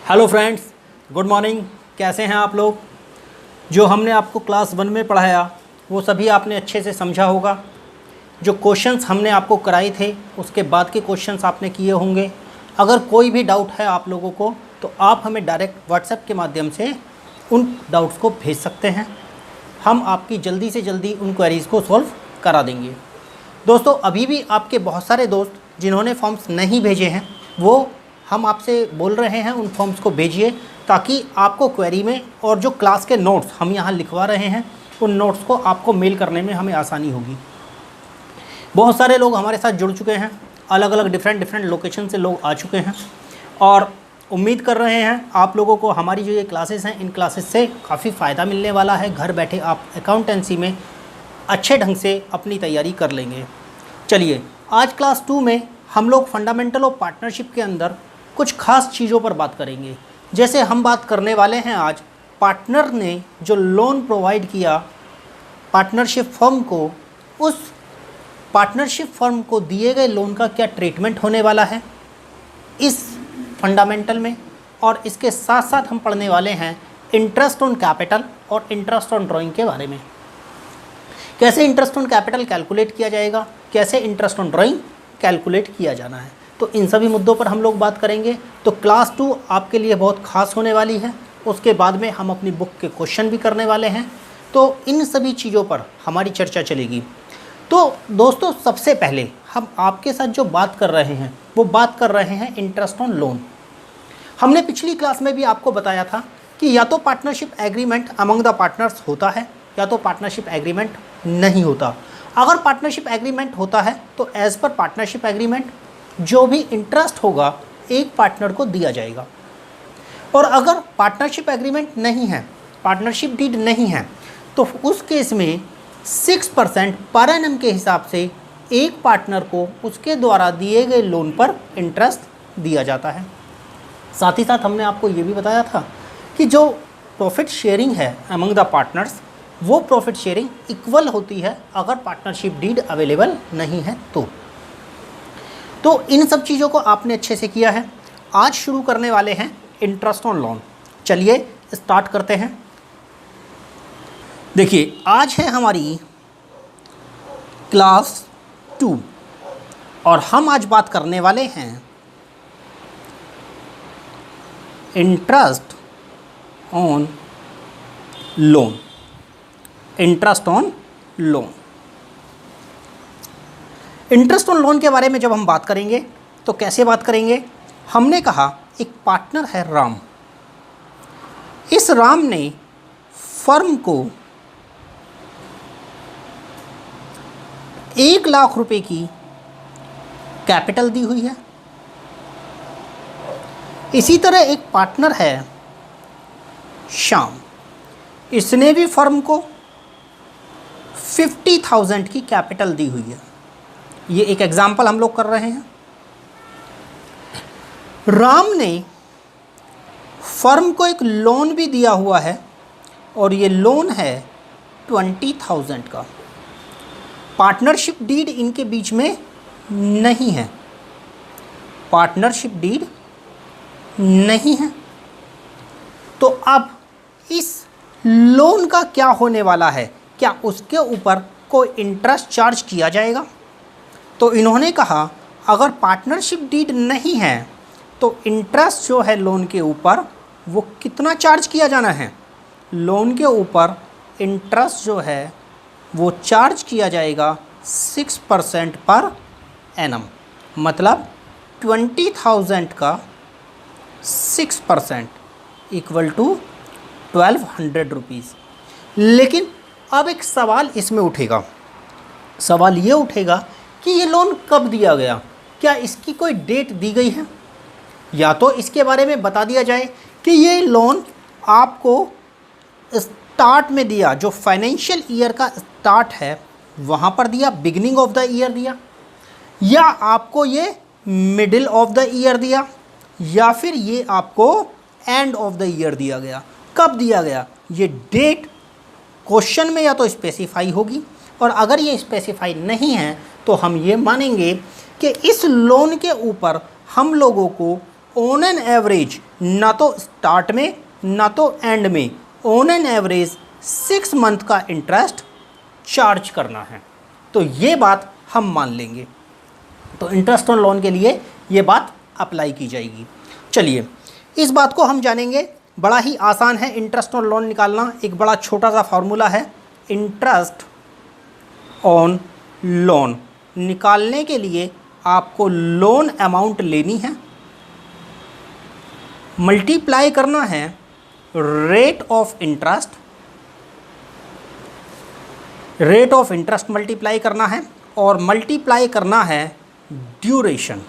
Hello friends, good morning. कैसे हैं आप लोग? जो हमने आपको क्लास 1 में पढ़ाया वो सभी आपने अच्छे से समझा होगा। जो क्वेश्चंस हमने आपको कराए थे उसके बाद के क्वेश्चंस आपने किए होंगे। अगर कोई भी डाउट है आप लोगों को तो आप हमें डायरेक्ट व्हाट्सएप के माध्यम से उन डाउट्स को भेज सकते हैं। हम आपकी जल्दी से जल्दी उन क्वेरीज़ को सॉल्व करा देंगे। दोस्तों, अभी भी आपके बहुत सारे दोस्त जिन्होंने फॉर्म्स नहीं भेजे हैं वो हम आपसे बोल रहे हैं उन फॉर्म्स को भेजिए, ताकि आपको क्वेरी में और जो क्लास के नोट्स हम यहाँ लिखवा रहे हैं उन नोट्स को आपको मेल करने में हमें आसानी होगी। बहुत सारे लोग हमारे साथ जुड़ चुके हैं, अलग अलग डिफरेंट लोकेशन से लोग आ चुके हैं और उम्मीद कर रहे हैं आप लोगों को हमारी जो ये क्लासेस हैं इन क्लासेस से काफ़ी फ़ायदा मिलने वाला है। घर बैठे आप अकाउंटेंसी में अच्छे ढंग से अपनी तैयारी कर लेंगे। चलिए, आज क्लास 2 में हम लोग फंडामेंटल ऑफ पार्टनरशिप के अंदर कुछ खास चीज़ों पर बात करेंगे। जैसे हम बात करने वाले हैं आज पार्टनर ने जो लोन प्रोवाइड किया पार्टनरशिप फर्म को, उस पार्टनरशिप फर्म को दिए गए लोन का क्या ट्रीटमेंट होने वाला है इस फंडामेंटल में। और इसके साथ साथ हम पढ़ने वाले हैं इंटरेस्ट ऑन कैपिटल और इंटरेस्ट ऑन ड्राइंग के बारे में। कैसे इंटरेस्ट ऑन कैपिटल कैलकुलेट किया जाएगा, कैसे इंटरेस्ट ऑन ड्राइंग कैलकुलेट किया जाना है, तो इन सभी मुद्दों पर हम लोग बात करेंगे। तो क्लास 2 आपके लिए बहुत खास होने वाली है। उसके बाद में हम अपनी बुक के क्वेश्चन भी करने वाले हैं, तो इन सभी चीज़ों पर हमारी चर्चा चलेगी। तो दोस्तों, सबसे पहले हम आपके साथ जो बात कर रहे हैं वो बात कर रहे हैं इंटरेस्ट ऑन लोन। हमने पिछली क्लास में भी आपको बताया था कि या तो partnership agreement among the partners होता है या तो पार्टनरशिप एग्रीमेंट नहीं होता। अगर पार्टनरशिप एग्रीमेंट होता है तो एज़ पर पार्टनरशिप एग्रीमेंट जो भी इंटरेस्ट होगा एक पार्टनर को दिया जाएगा। और अगर पार्टनरशिप एग्रीमेंट नहीं है, पार्टनरशिप डीड नहीं है, तो उस केस में 6% पर एनम के हिसाब से एक पार्टनर को उसके द्वारा दिए गए लोन पर इंटरेस्ट दिया जाता है। साथ ही साथ हमने आपको ये भी बताया था कि जो प्रॉफिट शेयरिंग है अमंग द पार्टनर्स, वो प्रॉफिट शेयरिंग इक्वल होती है अगर पार्टनरशिप डीड अवेलेबल नहीं है तो इन सब चीज़ों को आपने अच्छे से किया है। आज शुरू करने वाले हैं इंटरेस्ट ऑन लोन। चलिए स्टार्ट करते हैं। देखिए, आज है हमारी क्लास 2 और हम आज बात करने वाले हैं interest on loan. Interest on loan, interest on loan के बारे में जब हम बात करेंगे तो कैसे बात करेंगे। हमने कहा एक पार्टनर है राम। इस राम ने फर्म को 1 लाख रुपए की कैपिटल दी हुई है। इसी तरह एक पार्टनर है श्याम, इसने भी फर्म को 50,000 की कैपिटल दी हुई है। ये एक एग्जाम्पल हम लोग कर रहे हैं। राम ने फर्म को एक लोन भी दिया हुआ है और ये लोन है 20,000 का। पार्टनरशिप डीड इनके बीच में नहीं है, पार्टनरशिप डीड नहीं है। तो अब इस लोन का क्या होने वाला है, क्या उसके ऊपर कोई इंटरेस्ट चार्ज किया जाएगा। तो इन्होंने कहा अगर पार्टनरशिप डीड नहीं है तो इंटरेस्ट जो है लोन के ऊपर वो कितना चार्ज किया जाना है। लोन के ऊपर इंटरेस्ट जो है वो चार्ज किया जाएगा 6% पर एनम, मतलब 20,000 का 6% इक्वल टू 1200 रुपीज़। लेकिन अब एक सवाल इसमें उठेगा, सवाल ये उठेगा कि ये लोन कब दिया गया, क्या इसकी कोई डेट दी गई है। या तो इसके बारे में बता दिया जाए कि ये लोन आपको स्टार्ट में दिया, जो फाइनेंशियल ईयर का स्टार्ट है वहाँ पर दिया, बिगिनिंग ऑफ द ईयर दिया, या आपको ये मिडिल ऑफ द ईयर दिया, या फिर ये आपको एंड ऑफ द ईयर दिया गया। कब दिया गया ये डेट क्वेश्चन में या तो स्पेसिफाई होगी, और अगर ये स्पेसिफाई नहीं है तो हम ये मानेंगे कि इस लोन के ऊपर हम लोगों को ऑन एन एवरेज, ना तो स्टार्ट में ना तो एंड में, ऑन एन एवरेज 6 मंथ का इंटरेस्ट चार्ज करना है। तो ये बात हम मान लेंगे, तो इंटरेस्ट ऑन लोन के लिए ये बात अप्लाई की जाएगी। चलिए इस बात को हम जानेंगे, बड़ा ही आसान है इंटरेस्ट ऑन लोन निकालना। एक बड़ा छोटा सा फॉर्मूला है, इंटरेस्ट ऑन लोन निकालने के लिए आपको लोन अमाउंट लेनी है, मल्टीप्लाई करना है rate of interest, rate of interest multiply करना है, और मल्टीप्लाई करना है ड्यूरेशन।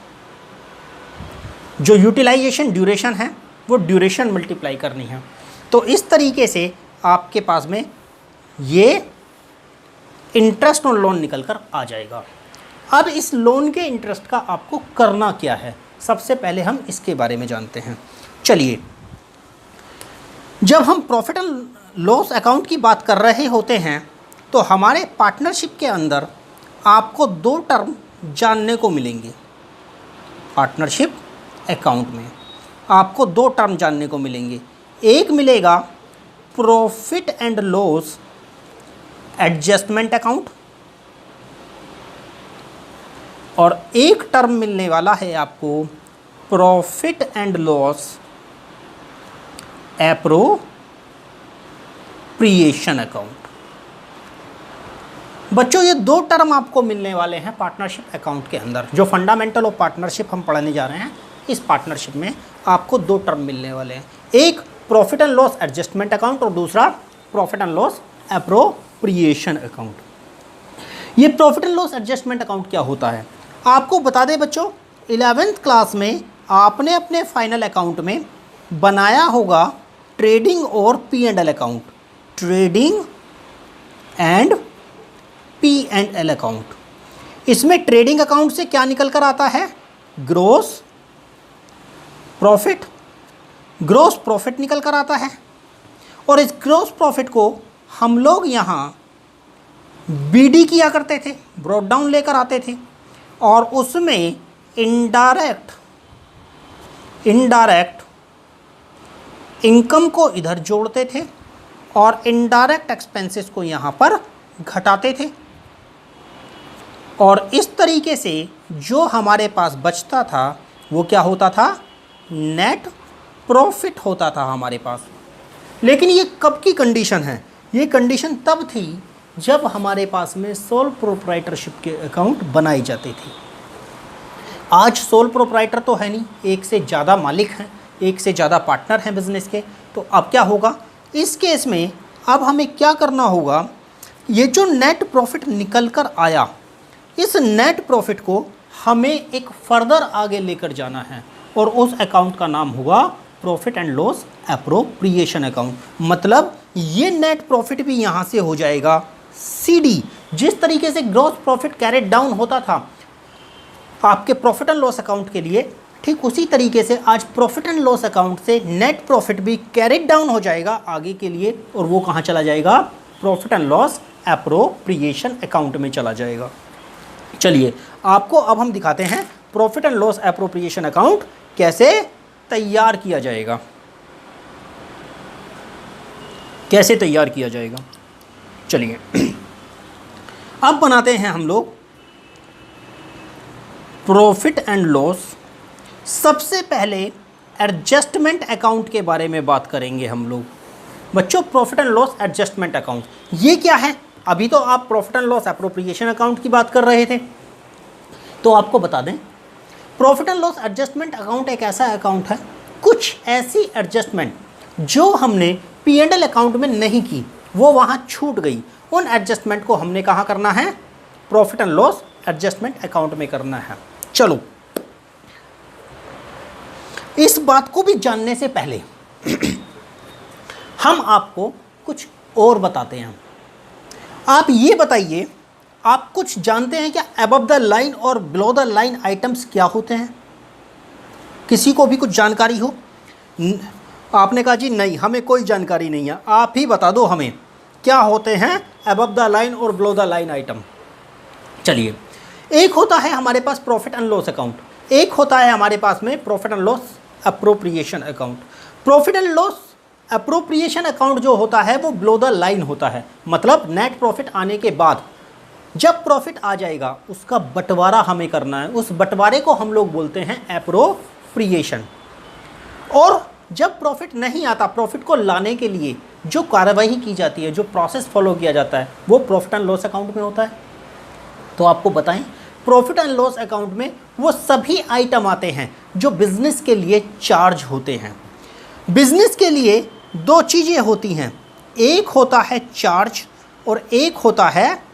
जो यूटिलाइजेशन ड्यूरेशन है वो ड्यूरेशन मल्टीप्लाई करनी है। तो इस तरीके से आपके पास में ये इंटरेस्ट ऑन लोन निकल कर आ जाएगा। अब इस लोन के इंटरेस्ट का आपको करना क्या है, सबसे पहले हम इसके बारे में जानते हैं। चलिए, जब हम प्रॉफिट एंड लॉस अकाउंट की बात कर रहे होते हैं तो हमारे पार्टनरशिप के अंदर आपको 2 टर्म जानने को मिलेंगे। पार्टनरशिप अकाउंट में आपको 2 टर्म जानने को मिलेंगे। एक मिलेगा profit and loss adjustment account, और एक टर्म मिलने वाला है आपको profit and loss appropriation account. बच्चों ये 2 टर्म आपको मिलने वाले हैं पार्टनरशिप अकाउंट के अंदर। जो फंडामेंटल ऑफ पार्टनरशिप हम पढ़ाने जा रहे हैं, इस पार्टनरशिप में आपको 2 टर्म मिलने वाले हैं, एक profit and loss adjustment account और दूसरा profit and loss appropriation account. ये profit and loss adjustment account क्या होता है आपको बता दें बच्चों। 11th क्लास में आपने अपने फाइनल अकाउंट में बनाया होगा ट्रेडिंग और P&L account, trading and P&L account. इसमें ट्रेडिंग अकाउंट से क्या निकल कर आता है, ग्रोस प्रॉफिट, ग्रोस प्रॉफिट निकल कर आता है, और इस ग्रोस प्रॉफिट को हम लोग यहाँ BD किया करते थे, ब्रॉट डाउन लेकर आते थे, और उसमें इनडायरेक्ट इनकम को इधर जोड़ते थे और इनडायरेक्ट एक्सपेंसेस को यहाँ पर घटाते थे, और इस तरीके से जो हमारे पास बचता था वो क्या होता था, नेट प्रॉफिट होता था हमारे पास। लेकिन ये कब की कंडीशन है, ये कंडीशन तब थी जब हमारे पास में सोल प्रोप्राइटरशिप के अकाउंट बनाए जाते थे। आज सोल प्रोप्राइटर तो है नहीं, एक से ज़्यादा मालिक हैं, एक से ज़्यादा पार्टनर हैं बिजनेस के। तो अब क्या होगा इस केस में, अब हमें क्या करना होगा, ये जो नेट प्रॉफिट निकल कर आया, इस नेट प्रॉफिट को हमें एक फर्दर आगे लेकर जाना है, और उस अकाउंट का नाम होगा profit and loss appropriation account. मतलब ये नेट प्रॉफिट भी यहाँ से हो जाएगा CD। जिस तरीके से ग्रॉस प्रॉफिट कैरेड डाउन होता था आपके प्रॉफिट एंड लॉस अकाउंट के लिए, ठीक उसी तरीके से आज प्रॉफिट एंड लॉस अकाउंट से नेट प्रॉफिट भी कैरेड डाउन हो जाएगा आगे के लिए, और वो कहाँ चला जाएगा, profit and loss appropriation account में चला जाएगा। चलिए आपको अब हम दिखाते हैं profit and loss appropriation account कैसे तैयार किया जाएगा, कैसे तैयार किया जाएगा। चलिए अब बनाते हैं हम लोग प्रॉफिट एंड लॉस। सबसे पहले एडजस्टमेंट अकाउंट के बारे में बात करेंगे हम लोग। बच्चों profit and loss adjustment account ये क्या है, अभी तो आप profit and loss appropriation account की बात कर रहे थे, तो आपको बता दें profit and loss adjustment account एक ऐसा अकाउंट है, कुछ ऐसी एडजस्टमेंट जो हमने P&L अकाउंट में नहीं की, वो वहाँ छूट गई, उन एडजस्टमेंट को हमने कहाँ करना है, profit and loss adjustment account में करना है। चलो इस बात को भी जानने से पहले हम आपको कुछ और बताते हैं। आप ये बताइए, आप कुछ जानते हैं क्या अबव द लाइन और बिलो द लाइन आइटम्स क्या होते हैं? किसी को भी कुछ जानकारी हो? आपने कहा जी नहीं, हमें कोई जानकारी नहीं है, आप ही बता दो हमें क्या होते हैं अबव द लाइन और बिलो द लाइन आइटम। चलिए, एक होता है हमारे पास प्रॉफिट एंड लॉस अकाउंट, एक होता है हमारे पास में profit and loss appropriation account. Profit and loss appropriation account जो होता है वो बिलो द लाइन होता है, मतलब नेट प्रॉफिट आने के बाद जब प्रॉफिट आ जाएगा उसका बंटवारा हमें करना है, उस बंटवारे को हम लोग बोलते हैं एप्रोप्रिएशन। और जब प्रॉफिट नहीं आता, प्रॉफिट को लाने के लिए जो कार्रवाई की जाती है, जो प्रोसेस फॉलो किया जाता है, वो प्रॉफिट एंड लॉस अकाउंट में होता है। तो आपको बताएं, प्रॉफिट एंड लॉस अकाउंट में वो सभी आइटम आते हैं जो बिजनेस के लिए चार्ज होते हैं। बिजनेस के लिए दो चीज़ें होती हैं, एक होता है चार्ज और एक होता है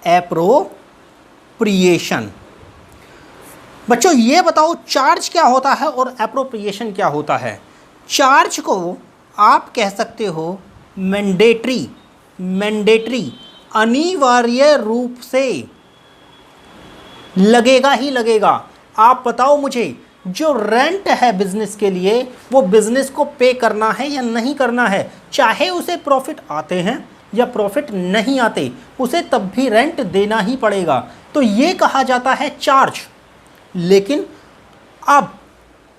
एप्रोप्रिएशन। बच्चों ये बताओ चार्ज क्या होता है और एप्रोप्रिएशन क्या होता है। चार्ज को आप कह सकते हो मैंडेटरी अनिवार्य रूप से लगेगा ही लगेगा। आप बताओ मुझे, जो रेंट है बिजनेस के लिए वो बिजनेस को पे करना है या नहीं करना है, चाहे उसे प्रॉफिट आते हैं या प्रॉफिट नहीं आते, उसे तब भी रेंट देना ही पड़ेगा। तो ये कहा जाता है चार्ज। लेकिन अब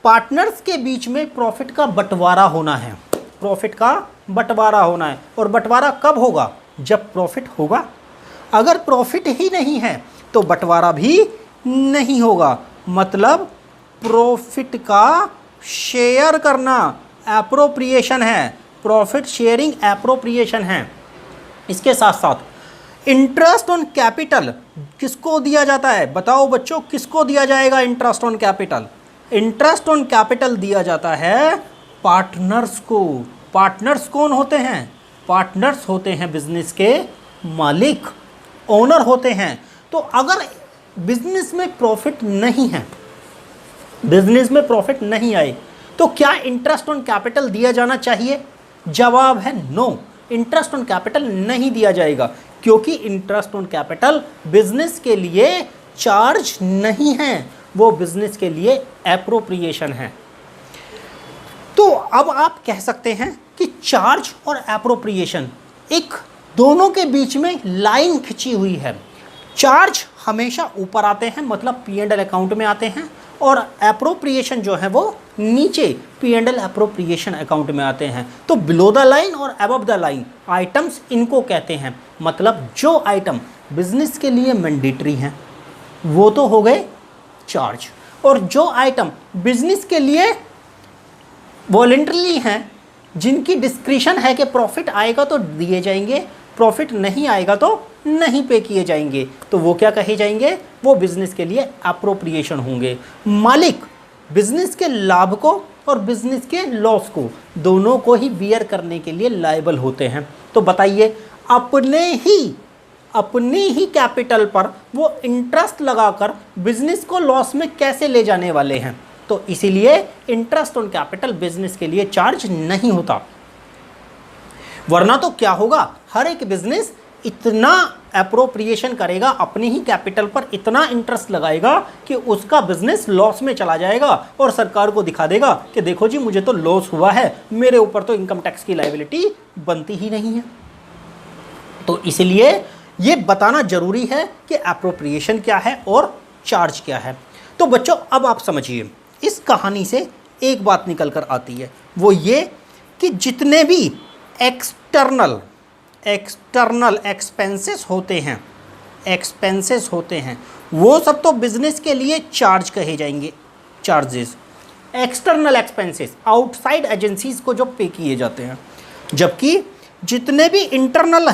पार्टनर्स के बीच में प्रॉफिट का बंटवारा होना है, प्रॉफिट का बंटवारा होना है। और बंटवारा कब होगा? जब प्रॉफिट होगा। अगर प्रॉफिट ही नहीं है तो बंटवारा भी नहीं होगा, मतलब प्रॉफिट का शेयर करना एप्रोप्रिएशन है, प्रॉफिट शेयरिंग एप्रोप्रिएशन है। इसके साथ साथ इंटरेस्ट ऑन कैपिटल किसको दिया जाता है? बताओ बच्चों, किसको दिया जाएगा interest on capital? Interest on capital दिया जाता है पार्टनर्स को। पार्टनर्स कौन होते हैं? पार्टनर्स होते हैं बिजनेस के मालिक, ओनर होते हैं। तो अगर बिजनेस में प्रॉफिट नहीं है, बिजनेस में प्रॉफिट नहीं आए, तो क्या इंटरेस्ट ऑन कैपिटल दिया जाना चाहिए? जवाब है नो, इंटरेस्ट ऑन कैपिटल नहीं दिया जाएगा, क्योंकि इंटरेस्ट ऑन कैपिटल बिजनेस के लिए चार्ज नहीं है, वो बिजनेस के लिए एप्रोप्रिएशन है। तो अब आप कह सकते हैं कि चार्ज और एप्रोप्रिएशन एक दोनों के बीच में लाइन खिंची हुई है। चार्ज हमेशा ऊपर आते हैं, मतलब P&L अकाउंट में आते हैं, और एप्रोप्रिएशन जो है वो नीचे P&L एप्रोप्रिएशन अकाउंट में आते हैं। तो बिलो द लाइन और अबव द लाइन आइटम्स इनको कहते हैं। मतलब जो आइटम बिजनेस के लिए मैंडेटरी हैं वो तो हो गए चार्ज, और जो आइटम बिजनेस के लिए वॉलेंटरली हैं, जिनकी डिस्क्रिशन है कि प्रॉफिट आएगा तो दिए जाएंगे, प्रॉफिट नहीं आएगा तो नहीं पे किए जाएंगे, तो वो क्या कहे जाएंगे? वो बिजनेस के लिए एप्रोप्रिएशन होंगे। मालिक बिजनेस के लाभ को और बिजनेस के लॉस को दोनों को ही बियर करने के लिए लायबल होते हैं। तो बताइए, अपने ही कैपिटल पर वो इंटरेस्ट लगाकर बिजनेस को लॉस में कैसे ले जाने वाले हैं? तो इसीलिए इंटरेस्ट ऑन कैपिटल बिजनेस के लिए चार्ज नहीं होता। वरना तो क्या होगा, हर एक बिजनेस इतना एप्रोप्रिएशन करेगा, अपने ही कैपिटल पर इतना इंटरेस्ट लगाएगा कि उसका बिजनेस लॉस में चला जाएगा और सरकार को दिखा देगा कि देखो जी मुझे तो लॉस हुआ है, मेरे ऊपर तो इनकम टैक्स की लायबिलिटी बनती ही नहीं है। तो इसलिए ये बताना जरूरी है कि एप्रोप्रिएशन क्या है और चार्ज क्या है। तो बच्चों अब आप समझिए, इस कहानी से एक बात निकल कर आती है, वो ये कि जितने भी एक्सटर्नल एक्सपेंसेस होते हैं वो सब तो बिजनेस के लिए चार्ज कहे जाएंगे, charges. External expenses outside agencies को जो पे किए जाते हैं, जबकि जितने भी इंटरनल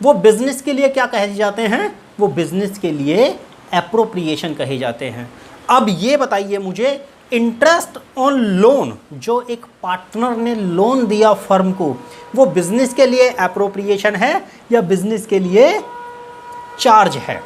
वो बिजनेस के लिए क्या कहे जाते हैं? वो बिजनेस के लिए एप्रोप्रिएशन कहे जाते हैं। अब ये बताइए मुझे, इंटरेस्ट ऑन लोन जो एक पार्टनर ने लोन दिया फर्म को, वो बिजनेस के लिए एप्रोप्रिएशन है या बिजनेस के लिए चार्ज है?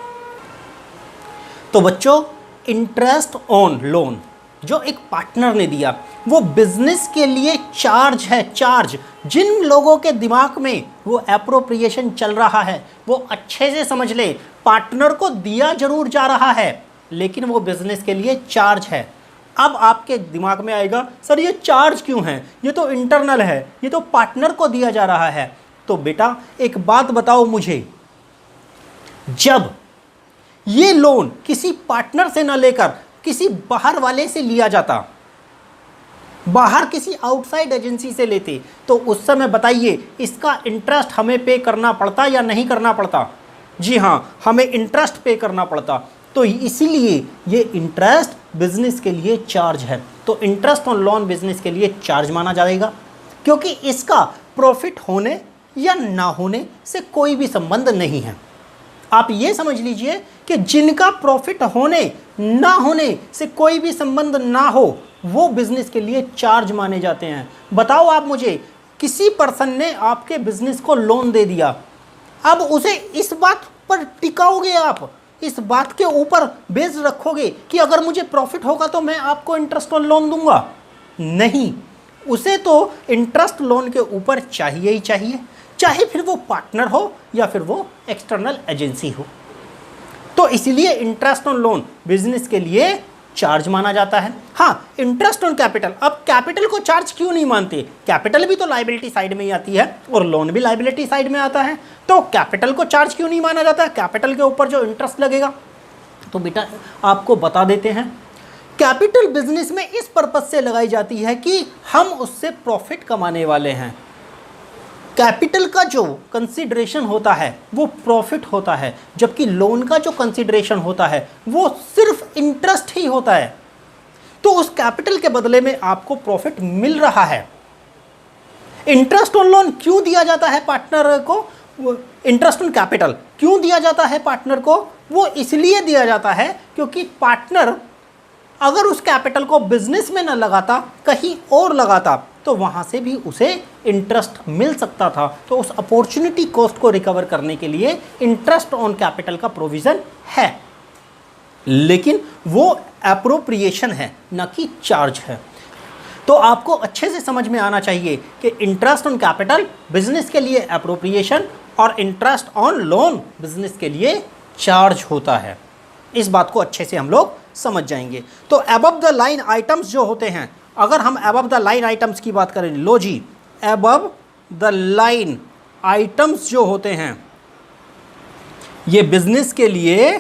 तो बच्चों, इंटरेस्ट ऑन लोन जो एक पार्टनर ने दिया वो बिजनेस के लिए चार्ज है। चार्ज जिन लोगों के दिमाग में वो एप्रोप्रिएशन चल रहा है वो अच्छे से समझ ले, पार्टनर को दिया जरूर जा रहा है लेकिन वो बिजनेस के लिए चार्ज है। अब आपके दिमाग में आएगा, सर ये चार्ज क्यों है, ये तो इंटरनल है, ये तो पार्टनर को दिया जा रहा है। तो बेटा एक बात बताओ मुझे, जब ये लोन किसी पार्टनर से ना लेकर किसी बाहर वाले से लिया जाता, बाहर किसी आउटसाइड एजेंसी से लेते, तो उस समय बताइए इसका इंटरेस्ट हमें पे करना पड़ता या नहीं करना पड़ता? जी हाँ, हमें इंटरेस्ट पे करना पड़ता। तो इसीलिए ये इंटरेस्ट बिजनेस के लिए चार्ज है। तो इंटरेस्ट ऑन लोन बिजनेस के लिए चार्ज माना जाएगा, क्योंकि इसका प्रॉफिट होने या ना होने से कोई भी संबंध नहीं है। आप ये समझ लीजिए कि जिनका प्रॉफिट होने ना होने से कोई भी संबंध ना हो, वो बिजनेस के लिए चार्ज माने जाते हैं। बताओ आप मुझे, किसी पर्सन ने आपके बिजनेस को लोन दे दिया, अब उसे इस बात पर टिकाओगे, आप इस बात के ऊपर बेस रखोगे कि अगर मुझे प्रॉफिट होगा तो मैं आपको इंटरेस्ट ऑन लोन दूंगा? नहीं, उसे तो इंटरेस्ट लोन के ऊपर चाहिए ही चाहिए, चाहे फिर वो पार्टनर हो या फिर वो एक्सटर्नल एजेंसी हो। तो इसलिए इंटरेस्ट ऑन लोन बिजनेस के लिए चार्ज माना जाता है। हाँ, इंटरेस्ट ऑन कैपिटल, अब कैपिटल को चार्ज क्यों नहीं मानते? कैपिटल भी तो लायबिलिटी साइड में ही आती है और लोन भी लायबिलिटी साइड में आता है, तो कैपिटल को चार्ज क्यों नहीं माना जाता? कैपिटल के ऊपर जो इंटरेस्ट लगेगा, तो बेटा आपको बता देते हैं, कैपिटल बिजनेस में इस पर्पज से लगाई जाती है कि हम उससे प्रॉफिट कमाने वाले हैं। कैपिटल का जो कंसिडरेशन होता है वो प्रॉफिट होता है, जबकि लोन का जो कंसिडरेशन होता है वो सिर्फ इंटरेस्ट ही होता है। तो उस कैपिटल के बदले में आपको प्रॉफिट मिल रहा है। इंटरेस्ट ऑन लोन क्यों दिया जाता है पार्टनर को? इंटरेस्ट ऑन कैपिटल क्यों दिया जाता है पार्टनर को? वो इसलिए दिया जाता है क्योंकि पार्टनर अगर उस कैपिटल को बिजनेस में न लगाता, कहीं और लगाता, तो वहाँ से भी उसे इंटरेस्ट मिल सकता था। तो उस अपॉर्चुनिटी कॉस्ट को रिकवर करने के लिए इंटरेस्ट ऑन कैपिटल का प्रोविज़न है, लेकिन वो एप्रोप्रिएशन है, न कि चार्ज है। तो आपको अच्छे से समझ में आना चाहिए कि इंटरेस्ट ऑन कैपिटल बिजनेस के लिए एप्रोप्रिएशन और इंटरेस्ट ऑन लोन बिजनेस के लिए चार्ज होता है। इस बात को अच्छे से हम लोग समझ जाएंगे। तो अबव द लाइन आइटम्स जो होते हैं, अगर हम अबव द लाइन आइटम्स की बात करें, लो जी, अबव द लाइन आइटम्स जो होते हैं ये बिजनेस के लिए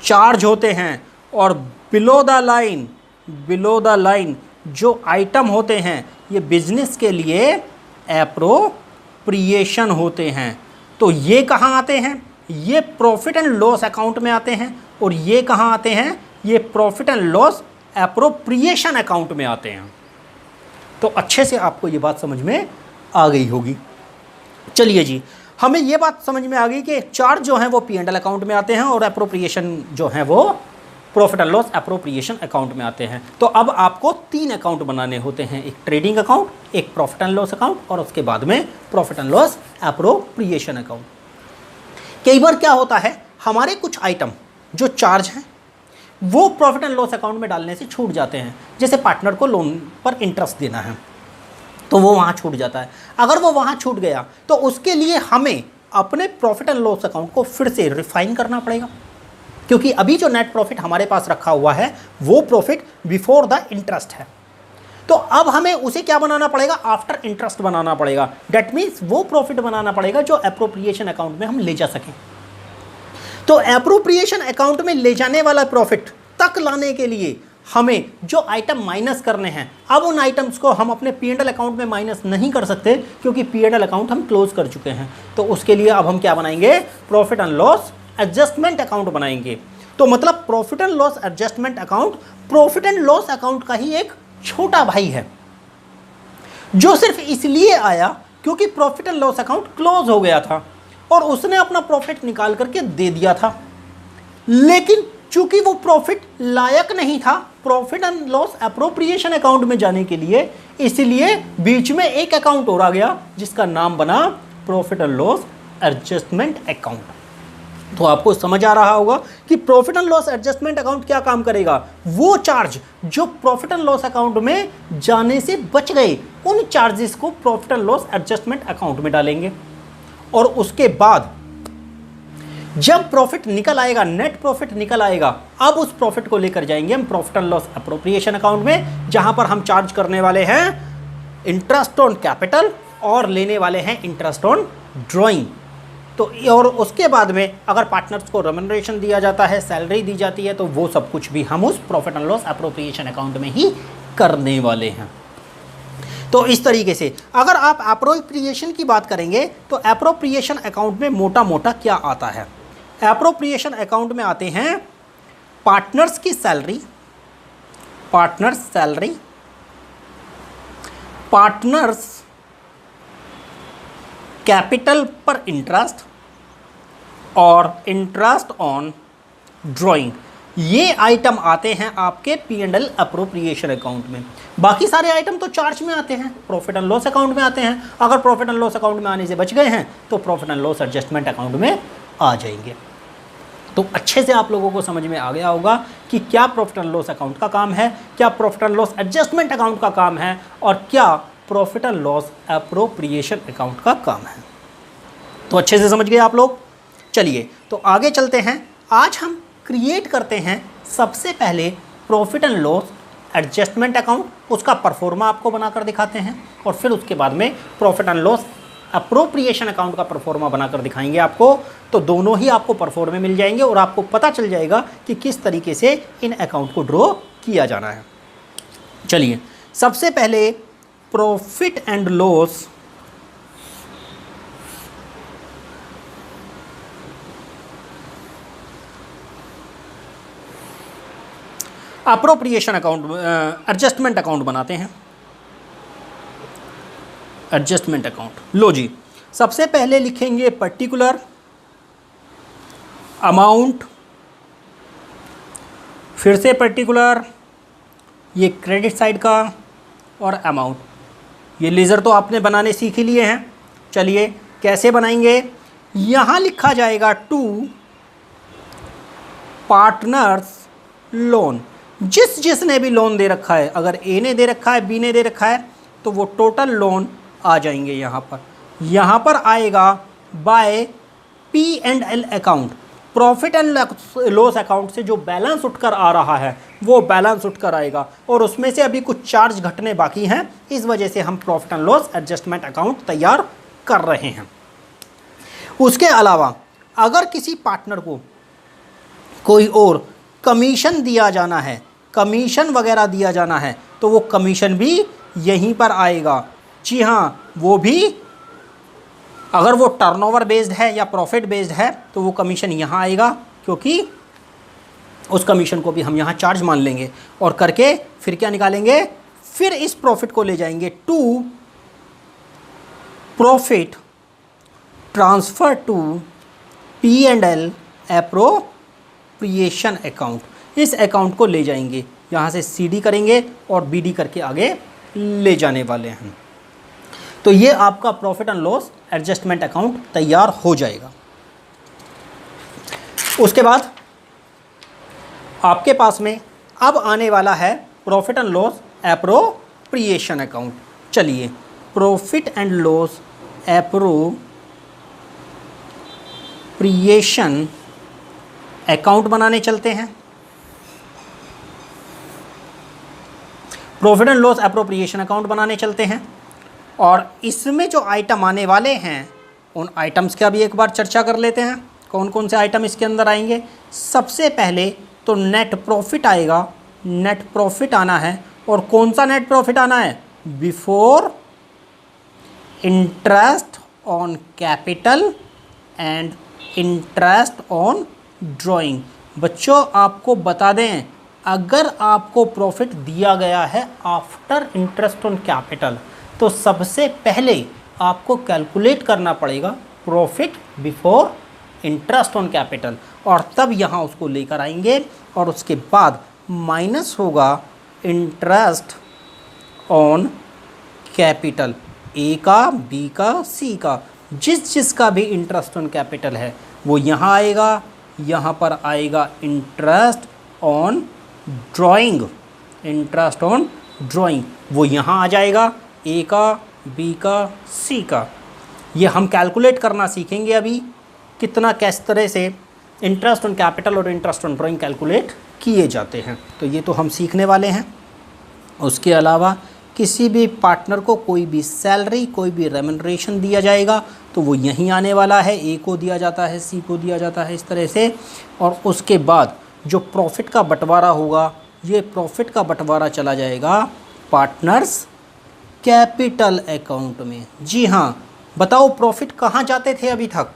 चार्ज होते हैं, और बिलो द लाइन जो आइटम होते हैं ये बिजनेस के लिए एप्रोप्रिएशन होते हैं। तो ये कहाँ आते हैं? ये प्रॉफिट एंड लॉस अकाउंट में आते हैं, और ये कहाँ आते हैं? ये profit and loss appropriation account में आते हैं। तो अच्छे से आपको ये बात समझ में आ गई होगी। चलिए जी, हमें ये बात समझ में आ गई कि चार्ज जो हैं वो P&L अकाउंट में आते हैं और एप्रोप्रिएशन जो हैं वो profit and loss appropriation account में आते हैं। तो अब आपको 3 अकाउंट बनाने होते हैं, एक ट्रेडिंग अकाउंट, एक प्रॉफिट एंड लॉस अकाउंट, और उसके बाद में profit and loss appropriation account. कई बार क्या होता है, हमारे कुछ आइटम जो चार्ज हैं वो प्रॉफिट एंड लॉस अकाउंट में डालने से छूट जाते हैं। जैसे पार्टनर को लोन पर इंटरेस्ट देना है तो वो वहाँ छूट जाता है। अगर वो वहाँ छूट गया तो उसके लिए हमें अपने प्रॉफिट एंड लॉस अकाउंट को फिर से रिफाइन करना पड़ेगा, क्योंकि अभी जो नेट प्रॉफिट हमारे पास रखा हुआ है वो प्रॉफिट बिफोर द इंटरेस्ट है। तो अब हमें उसे क्या बनाना पड़ेगा? आफ्टर इंटरेस्ट बनाना पड़ेगा। डेट मीन्स वो प्रॉफिट बनाना पड़ेगा जो एप्रोप्रिएशन अकाउंट में हम ले जा सकें। तो एप्रोप्रिएशन अकाउंट में ले जाने वाला प्रॉफिट तक लाने के लिए हमें जो आइटम माइनस करने हैं, अब उन आइटम्स को हम अपने P&L अकाउंट में माइनस नहीं कर सकते, क्योंकि P&L अकाउंट हम क्लोज कर चुके हैं। तो उसके लिए अब हम क्या बनाएंगे? Profit and loss adjustment account बनाएंगे। तो मतलब profit and loss adjustment account profit and loss account का ही एक छोटा भाई है, जो सिर्फ इसलिए आया क्योंकि profit and loss account close हो गया था और उसने अपना प्रॉफिट निकाल करके दे दिया था। लेकिन चूंकि वो प्रॉफिट लायक नहीं था profit and loss appropriation account में जाने के लिए, इसलिए बीच में एक अकाउंट और आ गया जिसका नाम बना profit and loss adjustment account. तो आपको समझ आ रहा होगा कि profit and loss adjustment account क्या काम करेगा? वो चार्ज जो प्रॉफिट एंड लॉस अकाउंट में जाने से बच गए, उन चार्जेस को profit and loss adjustment account में डालेंगे, और उसके बाद जब प्रॉफिट निकल आएगा, नेट प्रॉफिट निकल आएगा, अब उस प्रॉफिट को लेकर जाएंगे हम profit and loss appropriation account में, जहां पर हम चार्ज करने वाले हैं इंटरेस्ट ऑन कैपिटल और लेने वाले हैं इंटरेस्ट ऑन ड्रॉइंग। तो और उसके बाद में अगर पार्टनर्स को रेम्युनरेशन दिया जाता है, सैलरी दी जाती है, तो वो सब कुछ भी हम उस profit and loss appropriation account में ही करने वाले हैं। तो इस तरीके से अगर आप एप्रोप्रिएशन की बात करेंगे तो एप्रोप्रिएशन अकाउंट में मोटा मोटा क्या आता है? एप्रोप्रिएशन अकाउंट में आते हैं पार्टनर्स की salary, partners salary, partners capital पर इंटरेस्ट और इंटरेस्ट ऑन ड्राइंग। ये आइटम आते हैं आपके P&L अप्रोप्रिएशन अकाउंट में। बाकी सारे आइटम तो चार्ज में आते हैं, प्रॉफिट एंड लॉस अकाउंट में आते हैं। अगर प्रॉफिट एंड लॉस अकाउंट में आने से बच गए हैं तो profit and loss adjustment account में आ जाएंगे। तो अच्छे से आप लोगों को समझ में आ गया होगा कि क्या प्रॉफिट एंड लॉस अकाउंट का काम है, क्या profit and loss adjustment account का काम है और क्या profit and loss appropriation account का काम है। तो अच्छे से समझ गए आप लोग। चलिए तो आगे चलते हैं। आज हम क्रिएट करते हैं सबसे पहले profit and loss adjustment account, उसका परफॉर्मा आपको बनाकर दिखाते हैं और फिर उसके बाद में profit and loss appropriation account का परफॉर्मा बनाकर दिखाएंगे आपको। तो दोनों ही आपको परफॉर्मे मिल जाएंगे और आपको पता चल जाएगा कि किस तरीके से इन अकाउंट को ड्रॉ किया जाना है। चलिए सबसे पहले profit and loss appropriation account adjustment account बनाते हैं। एडजस्टमेंट अकाउंट लो जी, सबसे पहले लिखेंगे पर्टिकुलर अमाउंट, फिर से पर्टिकुलर, ये क्रेडिट साइड का और अमाउंट। ये लेज़र तो आपने बनाने सीख ही लिए हैं। चलिए कैसे बनाएंगे? यहाँ लिखा जाएगा टू पार्टनर्स लोन। जिसने भी लोन दे रखा है, अगर ए ने दे रखा है, बी ने दे रखा है, तो वो टोटल लोन आ जाएंगे यहाँ पर आएगा by P&L account. Profit and loss account से जो बैलेंस उठकर आ रहा है वो बैलेंस उठकर आएगा और उसमें से अभी कुछ चार्ज घटने बाकी हैं, इस वजह से हम profit and loss adjustment account तैयार कर रहे हैं। उसके अलावा अगर किसी पार्टनर को कोई और कमीशन दिया जाना है, कमीशन वगैरह दिया जाना है, तो वो कमीशन भी यहीं पर आएगा। जी हाँ, वो भी अगर वो टर्नओवर बेस्ड है या प्रॉफिट बेस्ड है तो वो कमीशन यहाँ आएगा, क्योंकि उस कमीशन को भी हम यहाँ चार्ज मान लेंगे और करके फिर क्या निकालेंगे? फिर इस प्रॉफिट को ले जाएंगे to profit transfer to P&L appropriation account. इस अकाउंट को ले जाएंगे, यहाँ से CD करेंगे और BD करके आगे ले जाने वाले हैं। तो ये आपका profit and loss adjustment account तैयार हो जाएगा। उसके बाद आपके पास में अब आने वाला है profit and loss appropriation account. चलिए profit and loss appropriation account बनाने चलते हैं। Profit and loss appropriation account बनाने चलते हैं और इसमें जो आइटम आने वाले हैं उन आइटम्स का भी एक बार चर्चा कर लेते हैं। कौन कौन से आइटम इसके अंदर आएंगे? सबसे पहले तो नेट प्रॉफिट आएगा। नेट प्रॉफिट आना है और कौन सा नेट प्रॉफिट आना है? Before interest on capital and interest on drawing. बच्चों आपको बता दें, अगर आपको प्रॉफिट दिया गया है आफ्टर इंटरेस्ट ऑन कैपिटल तो सबसे पहले आपको कैलकुलेट करना पड़ेगा profit before interest on capital और तब यहाँ उसको लेकर आएंगे और उसके बाद माइनस होगा इंटरेस्ट ऑन कैपिटल, ए का, बी का, सी का, जिसका भी इंटरेस्ट ऑन कैपिटल है वो यहाँ आएगा। यहाँ पर आएगा interest on drawing, interest on drawing वो यहाँ आ जाएगा, ए का, बी का, सी का। ये हम कैलकुलेट करना सीखेंगे अभी, कितना किस तरह से इंटरेस्ट ऑन कैपिटल और इंटरेस्ट ऑन ड्राइंग कैलकुलेट किए जाते हैं, तो ये तो हम सीखने वाले हैं। उसके अलावा किसी भी पार्टनर को कोई भी सैलरी, कोई भी रेम्युनरेशन दिया जाएगा तो वो यहीं आने वाला है। ए को दिया जाता है, सी को दिया जाता है, इस तरह से। और उसके बाद जो प्रॉफिट का बंटवारा होगा, ये प्रॉफिट का बंटवारा चला जाएगा पार्टनर्स कैपिटल अकाउंट में। जी हाँ, बताओ प्रॉफिट कहाँ जाते थे अभी तक?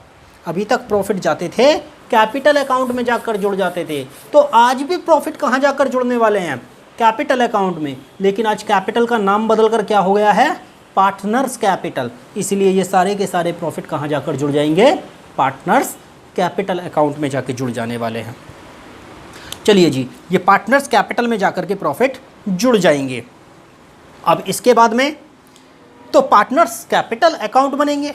अभी तक प्रॉफिट जाते थे कैपिटल अकाउंट में जाकर जुड़ जाते थे। तो आज भी प्रॉफिट कहाँ जाकर जुड़ने वाले हैं? कैपिटल अकाउंट में। लेकिन आज कैपिटल का नाम बदलकर क्या हो गया है? Partners capital. इसलिए ये सारे के सारे प्रॉफिट कहाँ जाकर जुड़ जाएंगे? पार्टनर्स कैपिटल अकाउंट में जाके जुड़ जाने वाले हैं। चलिए जी, ये पार्टनर्स कैपिटल में जाकर के प्रॉफिट जुड़ जाएंगे। अब इसके बाद में तो पार्टनर्स कैपिटल अकाउंट बनेंगे।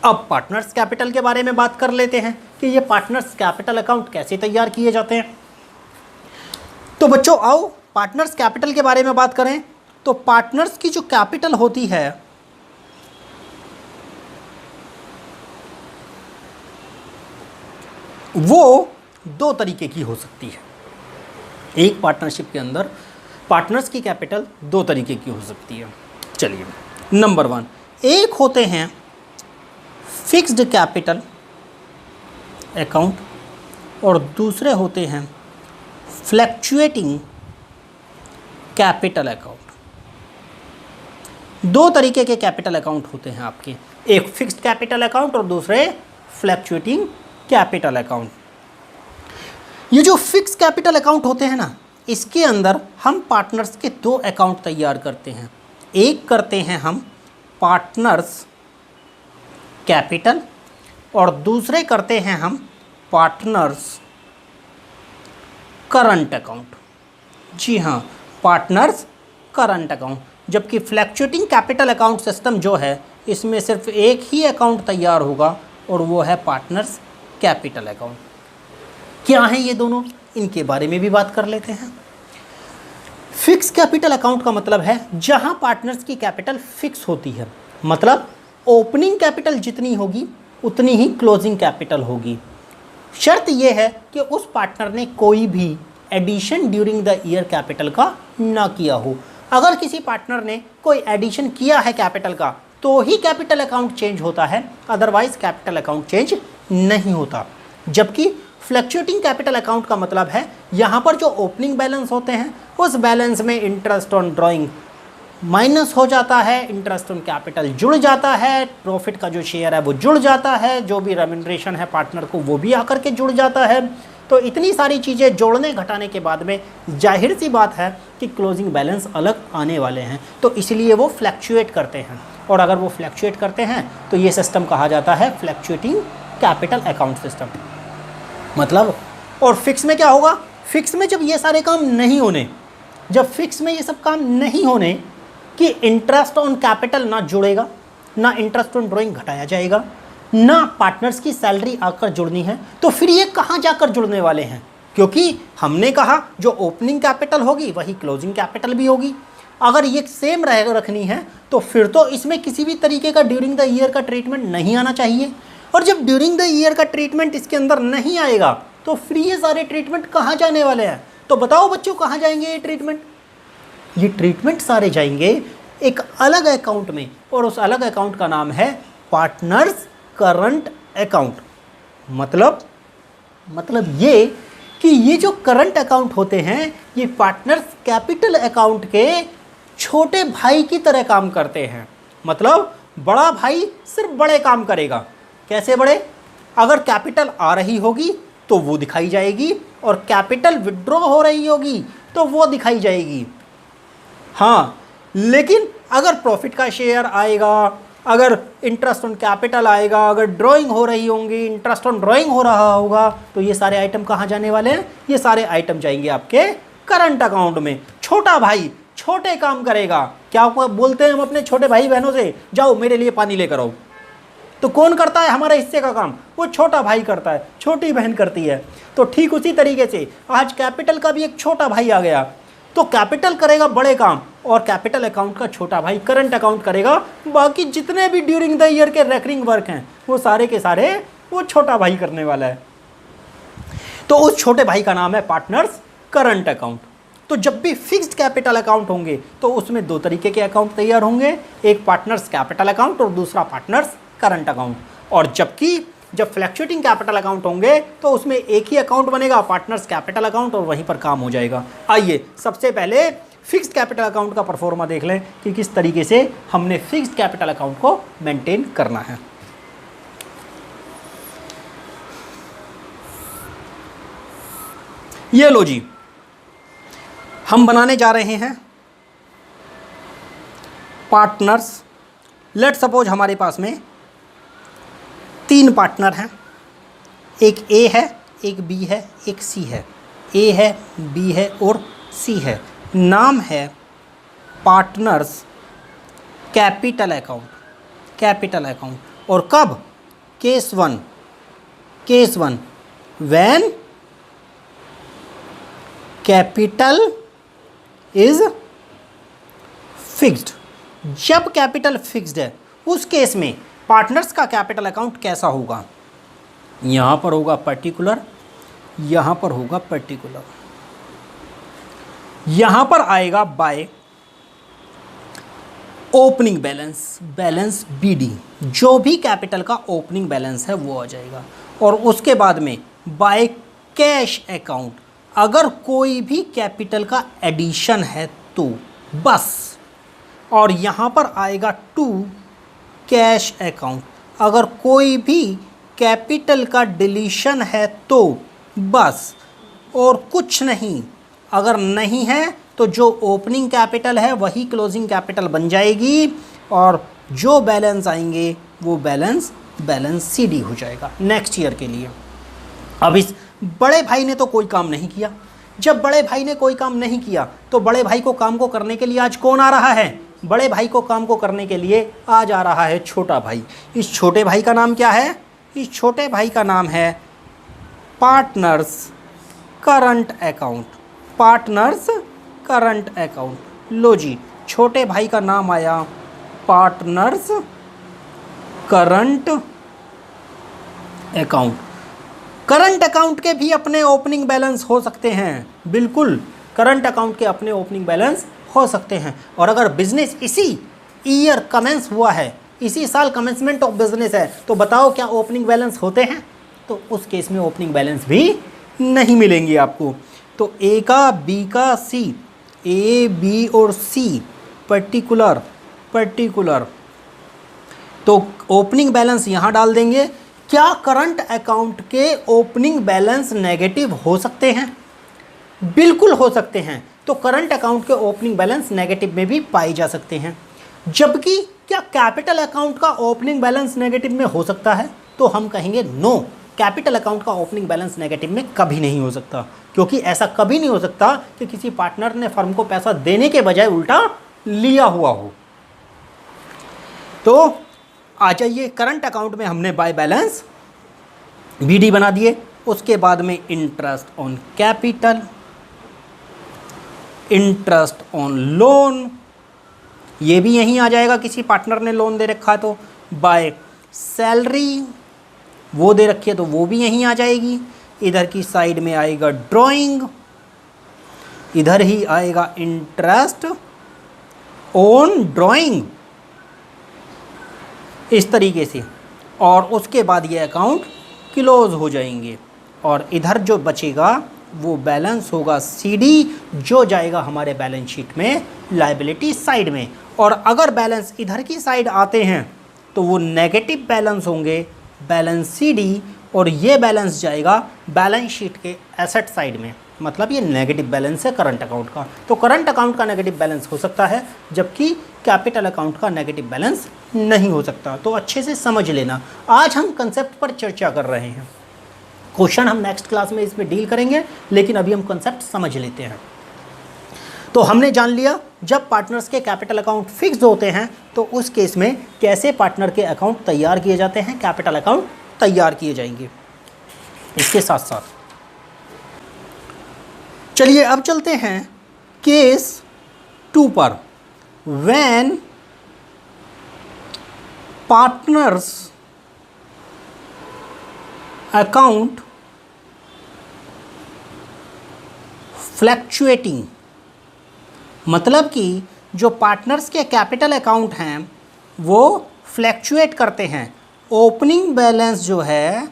अब पार्टनर्स कैपिटल के बारे में बात कर लेते हैं कि ये पार्टनर्स कैपिटल अकाउंट कैसे तैयार किए जाते हैं। तो बच्चों आओ पार्टनर्स कैपिटल के बारे में बात करें। तो पार्टनर्स की जो कैपिटल होती है वो दो तरीके की हो सकती है। एक पार्टनरशिप के अंदर पार्टनर्स की कैपिटल दो तरीके की हो सकती है। चलिए, नंबर 1, एक होते हैं फिक्स्ड कैपिटल अकाउंट और दूसरे होते हैं फ्लैक्चुएटिंग कैपिटल अकाउंट। दो तरीके के कैपिटल अकाउंट होते हैं आपके, एक फिक्स्ड कैपिटल अकाउंट और दूसरे फ्लैक्चुएटिंग कैपिटल अकाउंट। ये जो फिक्स कैपिटल अकाउंट होते हैं ना, इसके अंदर हम पार्टनर्स के दो अकाउंट तैयार करते हैं। एक करते हैं हम पार्टनर्स कैपिटल और दूसरे करते हैं हम पार्टनर्स करंट अकाउंट। जी हाँ, पार्टनर्स करंट अकाउंट। जबकि फ्लैक्चुएटिंग कैपिटल अकाउंट सिस्टम जो है, इसमें सिर्फ एक ही अकाउंट तैयार होगा और वो है पार्टनर्स कैपिटल अकाउंट। क्या है ये दोनों? इनके बारे में भी बात कर लेते हैं। फिक्स कैपिटल अकाउंट का मतलब है जहां पार्टनर्स की कैपिटल फिक्स होती है, मतलब ओपनिंग कैपिटल जितनी होगी उतनी ही क्लोजिंग कैपिटल होगी। शर्त यह है कि उस पार्टनर ने कोई भी addition during the year capital का ना किया हो। अगर किसी पार्टनर ने कोई एडिशन किया है कैपिटल का तो ही कैपिटल अकाउंट चेंज होता है, अदरवाइज कैपिटल अकाउंट चेंज नहीं होता। जबकि फ्लैक्चुएटिंग कैपिटल अकाउंट का मतलब है यहाँ पर जो ओपनिंग बैलेंस होते हैं उस बैलेंस में इंटरेस्ट ऑन ड्राइंग माइनस हो जाता है, इंटरेस्ट ऑन कैपिटल जुड़ जाता है, प्रॉफिट का जो शेयर है वो जुड़ जाता है, जो भी रेम्युनरेशन है पार्टनर को वो भी आकर के जुड़ जाता है। तो इतनी सारी चीज़ें जोड़ने घटाने के बाद में जाहिर सी बात है कि क्लोजिंग बैलेंस अलग आने वाले हैं, तो इसलिए वो फ्लैक्चुएट करते हैं। और अगर वो फ्लैक्चुएट करते हैं तो ये सिस्टम कहा जाता है फ्लैक्चुएटिंग कैपिटल अकाउंट सिस्टम। मतलब और फिक्स में क्या होगा? फिक्स में जब ये सारे काम नहीं होने, जब फिक्स में ये सब काम नहीं होने कि इंटरेस्ट ऑन कैपिटल ना जुड़ेगा, ना इंटरेस्ट ऑन ड्राइंग घटाया जाएगा, ना पार्टनर्स की सैलरी आकर जुड़नी है, तो फिर ये कहाँ जाकर जुड़ने वाले हैं? क्योंकि हमने कहा जो ओपनिंग कैपिटल होगी वही क्लोजिंग कैपिटल भी होगी। अगर ये सेम रखनी है तो फिर तो इसमें किसी भी तरीके का ड्यूरिंग द ईयर का ट्रीटमेंट नहीं आना चाहिए। और जब ड्यूरिंग द ईयर का ट्रीटमेंट इसके अंदर नहीं आएगा तो फिर ये सारे ट्रीटमेंट कहाँ जाने वाले हैं? तो बताओ बच्चों, कहाँ जाएंगे ये ट्रीटमेंट? ये ट्रीटमेंट सारे जाएंगे एक अलग अकाउंट में, और उस अलग अकाउंट का नाम है पार्टनर्स करंट अकाउंट। मतलब ये कि ये जो करंट अकाउंट होते हैं ये पार्टनर्स कैपिटल अकाउंट के छोटे भाई की तरह काम करते हैं। मतलब बड़ा भाई सिर्फ बड़े काम करेगा। कैसे बड़े? अगर कैपिटल आ रही होगी तो वो दिखाई जाएगी और कैपिटल विड्रॉ हो रही होगी तो वो दिखाई जाएगी। हाँ, लेकिन अगर प्रॉफिट का शेयर आएगा, अगर इंटरेस्ट ऑन कैपिटल आएगा, अगर ड्राइंग हो रही होंगी, इंटरेस्ट ऑन ड्राइंग हो रहा होगा, तो ये सारे आइटम कहाँ जाने वाले हैं? ये सारे आइटम जाएंगे आपके करंट अकाउंट में। छोटा भाई छोटे काम करेगा। क्या बोलते हैं हम अपने छोटे भाई बहनों से, जाओ मेरे लिए पानी लेकर आओ। तो कौन करता है हमारे हिस्से का काम? वो छोटा भाई करता है, छोटी बहन करती है। तो ठीक उसी तरीके से आज कैपिटल का भी एक छोटा भाई आ गया, तो कैपिटल करेगा बड़े काम और कैपिटल अकाउंट का छोटा भाई करंट अकाउंट करेगा बाकी जितने भी ड्यूरिंग द ईयर के रेकरिंग वर्क हैं वो सारे के सारे वो छोटा भाई करने वाला है। तो उस छोटे भाई का नाम है पार्टनर्स करंट अकाउंट। तो जब भी फिक्स्ड कैपिटल अकाउंट होंगे तो उसमें दो तरीके के अकाउंट तैयार होंगे, एक पार्टनर्स कैपिटल अकाउंट और दूसरा पार्टनर्स करंट अकाउंट। और जब फ्लैक्चुएटिंग कैपिटल अकाउंट होंगे तो उसमें एक ही अकाउंट बनेगा, पार्टनर्स कैपिटल अकाउंट, और वहीं पर काम हो जाएगा। आइए सबसे पहले फिक्स्ड कैपिटल अकाउंट का परफॉर्मा देख लें कि किस तरीके से हमने फिक्स्ड कैपिटल अकाउंट को मेंटेन करना है। ये लो जी, हम बनाने जा रहे हैं पार्टनर्स। लेट सपोज हमारे पास में 3 पार्टनर हैं, एक ए है, एक बी है, एक सी है। ए है, बी है और सी है। नाम है पार्टनर्स कैपिटल अकाउंट। और कब? Case one when capital is fixed. जब कैपिटल फिक्स्ड है उस केस में पार्टनर्स का कैपिटल अकाउंट कैसा होगा? यहां पर होगा पर्टिकुलर, यहां पर होगा पर्टिकुलर, यहां पर आएगा बाय ओपनिंग बैलेंस बीडी। जो भी कैपिटल का ओपनिंग बैलेंस है वो आ जाएगा। और उसके बाद में बाय कैश अकाउंट, अगर कोई भी कैपिटल का एडिशन है तो बस। और यहां पर आएगा टू कैश अकाउंट, अगर कोई भी कैपिटल का डिलीशन है तो बस, और कुछ नहीं। अगर नहीं है तो जो ओपनिंग कैपिटल है वही क्लोजिंग कैपिटल बन जाएगी, और जो बैलेंस आएंगे वो बैलेंस सीडी हो जाएगा नेक्स्ट ईयर के लिए। अब इस बड़े भाई ने तो कोई काम नहीं किया। जब बड़े भाई ने कोई काम नहीं किया तो बड़े भाई को काम को करने के लिए आज कौन आ रहा है? बड़े भाई को काम को करने के लिए आज आ रहा है छोटा भाई। इस छोटे भाई का नाम क्या है? इस छोटे भाई का नाम है पार्टनर्स करंट अकाउंट। लो जी, छोटे भाई का नाम आया partners current account. Current account के भी अपने ओपनिंग बैलेंस हो सकते हैं, बिल्कुल करंट अकाउंट के अपने ओपनिंग बैलेंस हो सकते हैं। और अगर बिजनेस इसी ईयर कमेंस हुआ है, इसी साल कमेंसमेंट ऑफ बिजनेस है, तो बताओ क्या ओपनिंग बैलेंस होते हैं? तो उस केस में ओपनिंग बैलेंस भी नहीं मिलेंगे आपको। तो ए का, बी का, सी, ए बी और सी पर्टिकुलर, तो ओपनिंग बैलेंस यहाँ डाल देंगे। क्या करंट अकाउंट के ओपनिंग बैलेंस नेगेटिव हो सकते हैं? बिल्कुल हो सकते हैं। तो करंट अकाउंट के ओपनिंग बैलेंस नेगेटिव में भी पाए जा सकते हैं। जबकि क्या कैपिटल अकाउंट का ओपनिंग बैलेंस नेगेटिव में हो सकता है? तो हम कहेंगे नो, कैपिटल अकाउंट का ओपनिंग बैलेंस नेगेटिव में कभी नहीं हो सकता, क्योंकि ऐसा कभी नहीं हो सकता कि किसी पार्टनर ने फर्म को पैसा देने के बजाय उल्टा लिया हुआ हो। तो आ जाइए, करंट अकाउंट में हमने बाय बैलेंस बीडी बना दिए। उसके बाद में interest on capital, interest on loan, ये भी यहीं आ जाएगा, किसी पार्टनर ने लोन दे रखा है तो। बाय सैलरी, वो दे रखी है तो वो भी यहीं आ जाएगी। इधर की साइड में आएगा ड्राइंग, इधर ही आएगा इंटरेस्ट ऑन ड्राइंग, इस तरीके से। और उसके बाद ये अकाउंट क्लोज हो जाएंगे। और इधर जो बचेगा वो बैलेंस होगा सीडी, जो जाएगा हमारे बैलेंस शीट में लायबिलिटी साइड में। और अगर बैलेंस इधर की साइड आते हैं तो वो नेगेटिव बैलेंस होंगे, बैलेंस सीडी, और ये बैलेंस जाएगा बैलेंस शीट के एसेट साइड में। मतलब ये नेगेटिव बैलेंस है करंट अकाउंट का। तो करंट अकाउंट का नेगेटिव बैलेंस हो सकता है, जबकि कैपिटल अकाउंट का नेगेटिव बैलेंस नहीं हो सकता। तो अच्छे से समझ लेना, आज हम कंसेप्ट पर चर्चा कर रहे हैं। क्वेश्चन हम नेक्स्ट क्लास में इसमें डील करेंगे, लेकिन अभी हम कंसेप्ट समझ लेते हैं। तो हमने जान लिया जब पार्टनर्स के कैपिटल अकाउंट फिक्स्ड होते हैं तो उस केस में कैसे पार्टनर के अकाउंट तैयार किए जाते हैं, कैपिटल अकाउंट तैयार किए जाएंगे। इसके साथ साथ चलिए अब चलते हैं केस 2 पर। व्हेन पार्टनर्स अकाउंट फ्लैक्चुएटिंग मतलब कि जो पार्टनर्स के कैपिटल अकाउंट हैं वो फ्लैक्चुएट करते हैं। ओपनिंग बैलेंस जो है,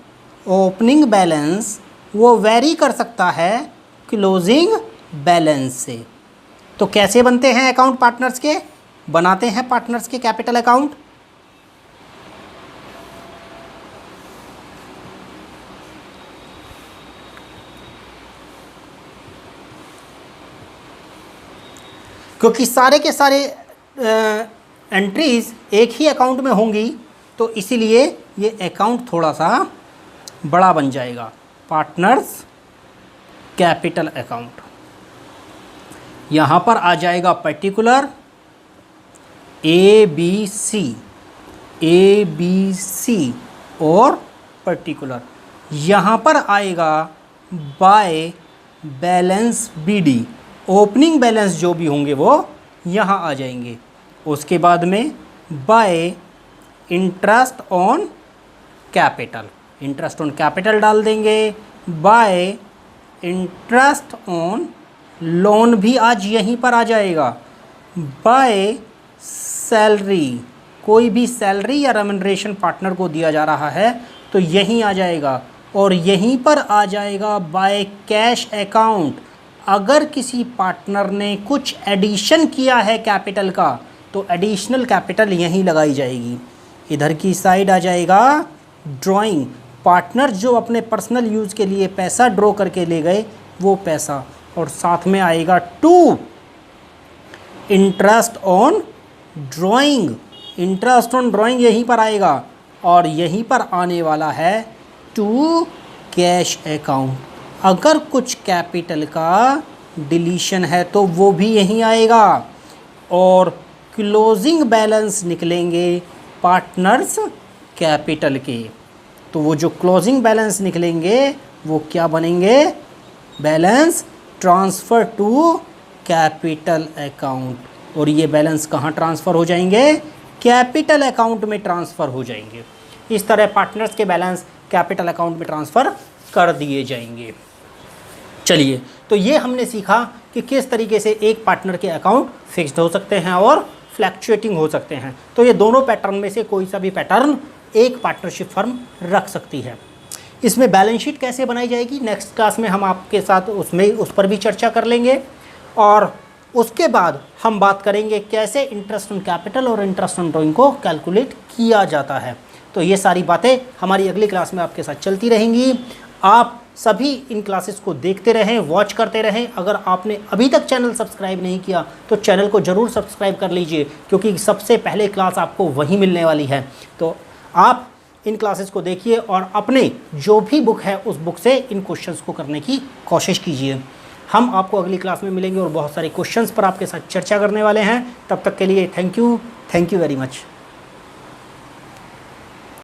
ओपनिंग बैलेंस वो वेरी कर सकता है क्लोजिंग बैलेंस से। तो कैसे बनते हैं अकाउंट पार्टनर्स के? बनाते हैं पार्टनर्स के कैपिटल अकाउंट। क्योंकि सारे के सारे एंट्रीज एक ही अकाउंट में होंगी तो इसीलिए ये अकाउंट थोड़ा सा बड़ा बन जाएगा, पार्टनर्स कैपिटल अकाउंट। यहाँ पर आ जाएगा पर्टिकुलर ए बी सी और पर्टिकुलर। यहाँ पर आएगा by balance B D. Opening balance जो भी होंगे वो यहाँ आ जाएंगे। उसके बाद में bye interest on capital, interest on capital डाल देंगे। बाय इंटरेस्ट ऑन लोन भी आज यहीं पर आ जाएगा। बाय सैलरी, कोई भी सैलरी या रेम्युनरेशन पार्टनर को दिया जा रहा है तो यहीं आ जाएगा। और यहीं पर आ जाएगा बाय कैश अकाउंट। अगर किसी पार्टनर ने कुछ एडिशन किया है कैपिटल का तो एडिशनल कैपिटल यहीं लगाई जाएगी। इधर की साइड आ जाएगा ड्राइंग, पार्टनर जो अपने पर्सनल यूज़ के लिए पैसा ड्रॉ करके ले गए वो पैसा। और साथ में आएगा to interest on drawing, interest on drawing यहीं पर आएगा। और यहीं पर आने वाला है टू कैश अकाउंट। अगर कुछ कैपिटल का डिलीशन है तो वो भी यहीं आएगा। और क्लोजिंग बैलेंस निकलेंगे पार्टनर्स कैपिटल के। तो वो जो क्लोजिंग बैलेंस निकलेंगे वो क्या बनेंगे? Balance transfer to capital account. और ये बैलेंस कहाँ ट्रांसफ़र हो जाएंगे? कैपिटल अकाउंट में ट्रांसफ़र हो जाएंगे। इस तरह पार्टनर्स के बैलेंस कैपिटल अकाउंट में ट्रांसफ़र कर दिए जाएंगे। चलिए, तो ये हमने सीखा कि किस तरीके से एक पार्टनर के अकाउंट फिक्स्ड हो सकते हैं और फ्लैक्चुएटिंग हो सकते हैं। तो ये दोनों पैटर्न में से कोई सा भी पैटर्न एक पार्टनरशिप फर्म रख सकती है। इसमें बैलेंस शीट कैसे बनाई जाएगी नेक्स्ट क्लास में हम आपके साथ उस पर भी चर्चा कर लेंगे। और उसके बाद हम बात करेंगे कैसे इंटरेस्ट ऑन कैपिटल और इंटरेस्ट ऑन ड्राइंग को कैलकुलेट किया जाता है। तो ये सारी बातें हमारी अगली क्लास में आपके साथ चलती रहेंगी। आप सभी इन क्लासेस को देखते रहें, वॉच करते रहें। अगर आपने अभी तक चैनल सब्सक्राइब नहीं किया तो चैनल को ज़रूर सब्सक्राइब कर लीजिए, क्योंकि सबसे पहले क्लास आपको वहीं मिलने वाली है। तो आप इन क्लासेस को देखिए और अपने जो भी बुक है उस बुक से इन क्वेश्चंस को करने की कोशिश कीजिए। हम आपको अगली क्लास में मिलेंगे और बहुत सारे क्वेश्चंस पर आपके साथ चर्चा करने वाले हैं। तब तक के लिए थैंक यू वेरी मच।